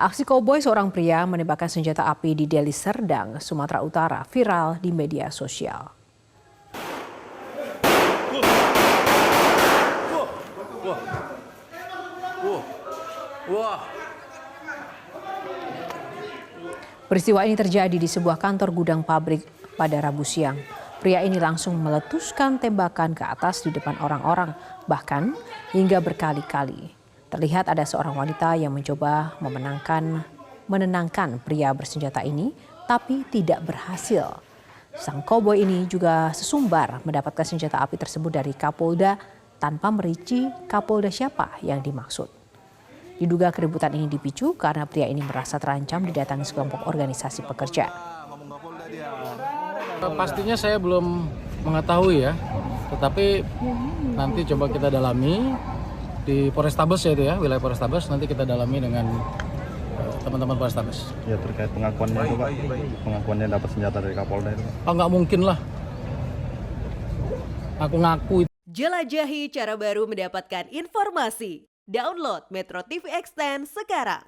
Aksi koboi seorang pria menembakkan senjata api di Deli Serdang, Sumatera Utara viral di media sosial. Peristiwa ini terjadi di sebuah kantor gudang pabrik pada Rabu siang. Pria ini langsung meletuskan tembakan ke atas di depan orang-orang, bahkan hingga berkali-kali. Terlihat ada seorang wanita yang mencoba menenangkan pria bersenjata ini, tapi tidak berhasil. Sang koboi ini juga sesumbar mendapatkan senjata api tersebut dari Kapolda tanpa merinci Kapolda siapa yang dimaksud. Diduga keributan ini dipicu karena pria ini merasa terancam didatangi sekelompok organisasi pekerja. Pastinya saya belum mengetahui ya, tetapi nanti coba kita dalami di Polrestabes ya itu ya, wilayah Polrestabes, nanti kita dalami dengan teman-teman Polrestabes. Ya terkait pengakuannya itu Pak, pengakuannya dapat senjata dari Kapolda itu Pak. Oh, nggak mungkin lah, aku ngaku. Jelajahi cara baru mendapatkan informasi. Download Metro TV Extend sekarang.